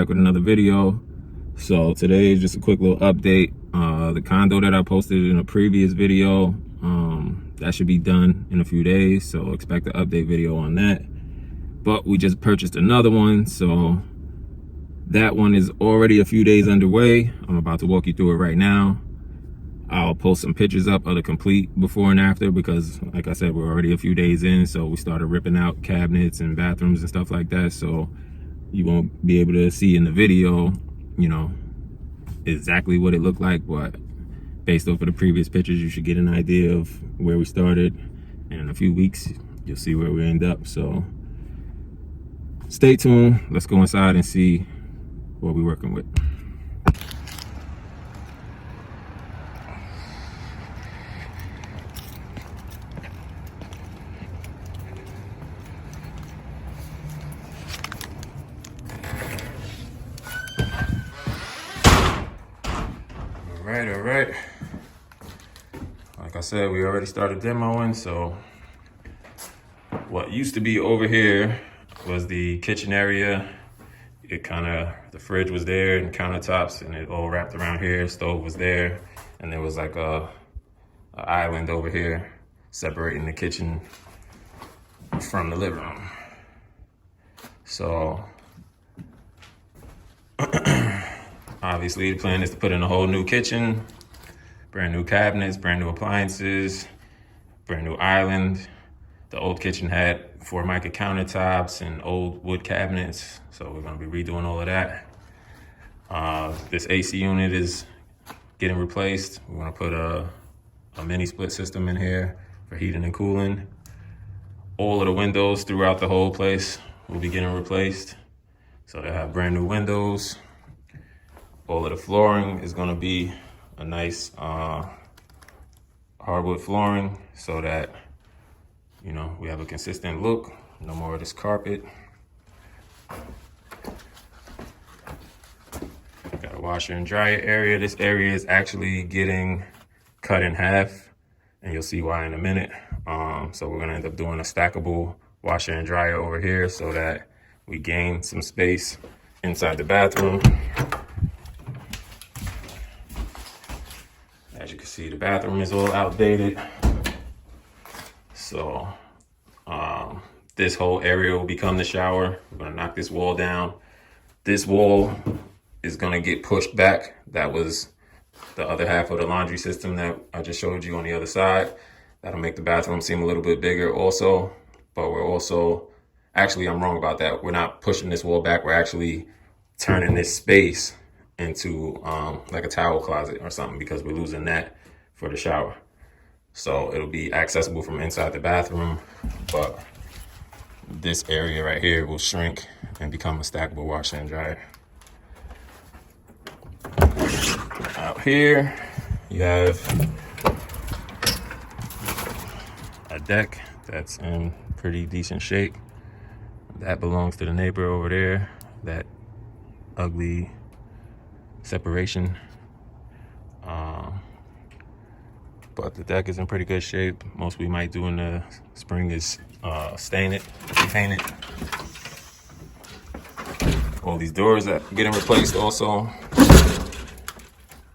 back with another video. So today is just a quick little update. The condo that I posted in a previous video, that should be done in a few days, so expect an update video on that. But we just purchased another one, so that one is already a few days underway. I'm about to walk you through it right now. I'll post some pictures up of the complete before and after, because like I said, we're already a few days in, so we started ripping out cabinets and bathrooms and stuff like that, so you won't be able to see in the video, you know, exactly what it looked like, but based off of the previous pictures, you should get an idea of where we started, and in a few weeks you'll see where we end up. So stay tuned. Let's go inside and see what we're working with. All right. Like I said, we already started demoing, so what used to be over here was the kitchen area. The fridge was there and countertops, and it all wrapped around here. Stove was there, and there was like a island over here separating the kitchen from the living room. So obviously the plan is to put in a whole new kitchen, brand new cabinets, brand new appliances, brand new island. The old kitchen had Formica countertops and old wood cabinets, so we're gonna be redoing all of that. This AC unit is getting replaced. We're gonna put a mini split system in here for heating and cooling. All of the windows throughout the whole place will be getting replaced. So they have brand new windows. All of the flooring is gonna be a nice hardwood flooring, so that, you know, we have a consistent look. No more of this carpet. Got a washer and dryer area. This area is actually getting cut in half, and you'll see why in a minute. So we're gonna end up doing a stackable washer and dryer over here, so that we gain some space inside the bathroom. As you can see, the bathroom is all outdated. So this whole area will become the shower. We're gonna knock this wall down. This wall is gonna get pushed back. That was the other half of the laundry system that I just showed you on the other side. That'll make the bathroom seem a little bit bigger also, but we're also, actually I'm wrong about that. We're not pushing this wall back. We're actually turning this space into like a towel closet or something, because we're losing that for the shower. So it'll be accessible from inside the bathroom, but this area right here will shrink and become a stackable washer and dryer. Out here, you have a deck that's in pretty decent shape. That belongs to the neighbor over there, that ugly separation. But the deck is in pretty good shape. Most we might do in the spring is stain it, paint it. All these doors that are getting replaced also.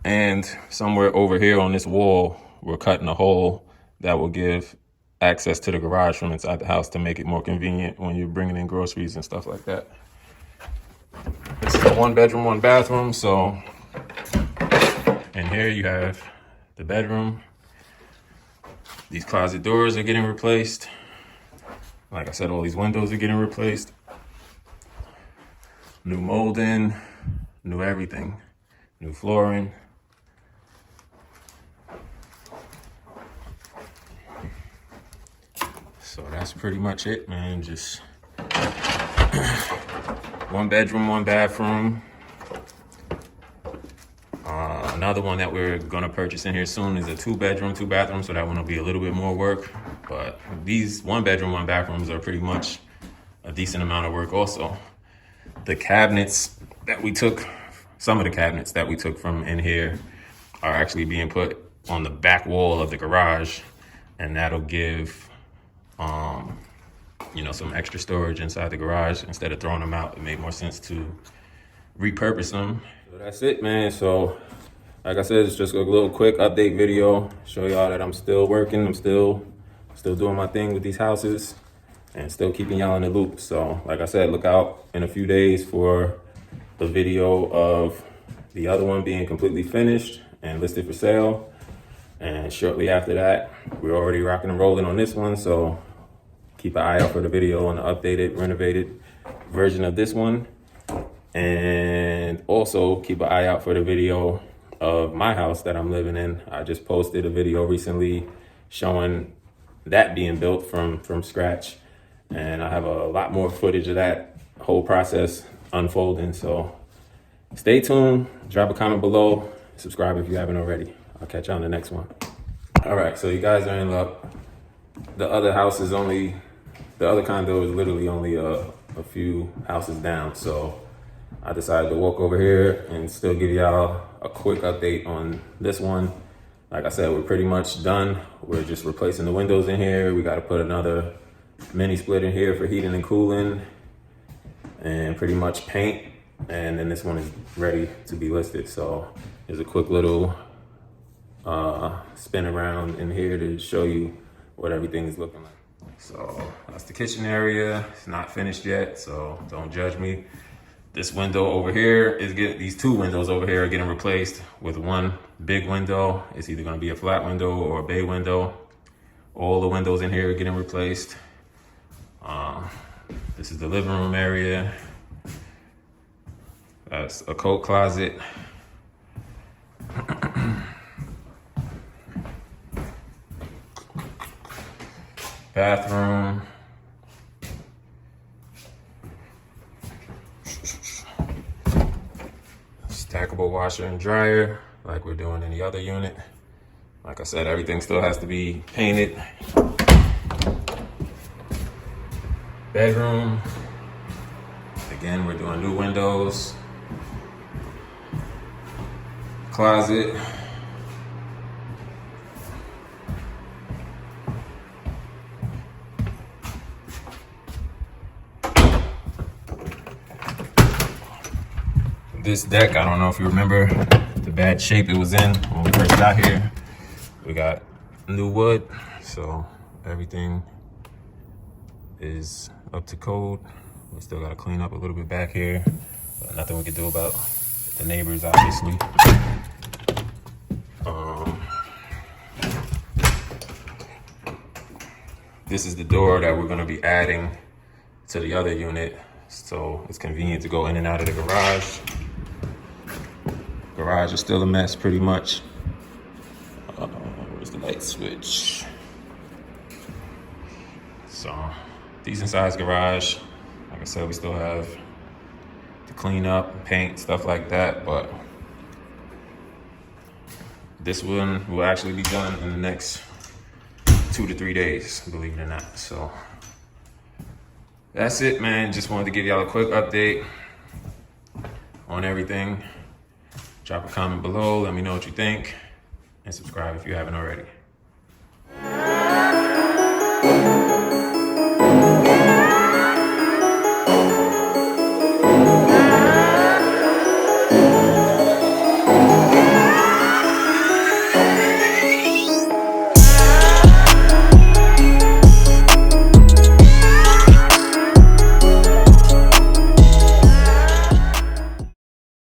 And somewhere over here on this wall, we're cutting a hole that will give access to the garage from inside the house to make it more convenient when you're bringing in groceries and stuff like that. This is a 1-bedroom, 1-bathroom. So in here you have the bedroom. These closet doors are getting replaced. Like I said, all these windows are getting replaced. New molding, new everything, new flooring. So that's pretty much it, man. Just 1-bedroom, 1-bathroom. Another one that we're gonna purchase in here soon is a 2-bedroom, 2-bathroom, so that one will be a little bit more work. But these 1-bedroom, 1-bathrooms are pretty much a decent amount of work also. The cabinets that we took, some of the cabinets that we took from in here are actually being put on the back wall of the garage, and that'll give you know, some extra storage inside the garage. Instead of throwing them out, it made more sense to repurpose them. So that's it, man. So like I said, it's just a little quick update video. Show y'all that I'm still working. I'm still doing my thing with these houses and still keeping y'all in the loop. So like I said, look out in a few days for the video of the other one being completely finished and listed for sale. And shortly after that, we're already rocking and rolling on this one. So keep an eye out for the video on the updated, renovated version of this one. And also keep an eye out for the video of my house that I'm living in. I just posted a video recently showing that being built from scratch. And I have a lot more footage of that whole process unfolding. So stay tuned, drop a comment below, subscribe if you haven't already. I'll catch you on the next one. All right, so you guys are in luck. The other house is only, the other condo is literally only a few houses down. So I decided to walk over here and still give y'all a quick update on this one. Like I said, we're pretty much done. We're just replacing the windows in here. We got to put another mini split in here for heating and cooling and pretty much paint. And then this one is ready to be listed. So there's a quick little spin around in here to show you what everything is looking like. So that's the kitchen area. It's not finished yet, so don't judge me. This window over here is these two windows over here are getting replaced with one big window. It's either gonna be a flat window or a bay window. All the windows in here are getting replaced. This is the living room area. That's a coat closet. Bathroom. Stackable washer and dryer like we're doing in the other unit. Like I said, everything still has to be painted. Bedroom. Again, we're doing new windows. Closet. This deck, I don't know if you remember the bad shape it was in when we first got here. We got new wood, so everything is up to code. We still gotta clean up a little bit back here, but nothing we can do about the neighbors, obviously. This is the door that we're gonna be adding to the other unit, so it's convenient to go in and out of the garage. Garage is still a mess, pretty much. Where's the light switch? So, decent sized garage. Like I said, we still have to clean up, paint, stuff like that, but this one will actually be done in the next 2 to 3 days, believe it or not. So, that's it, man. Just wanted to give y'all a quick update on everything. Drop a comment below, let me know what you think, and subscribe if you haven't already.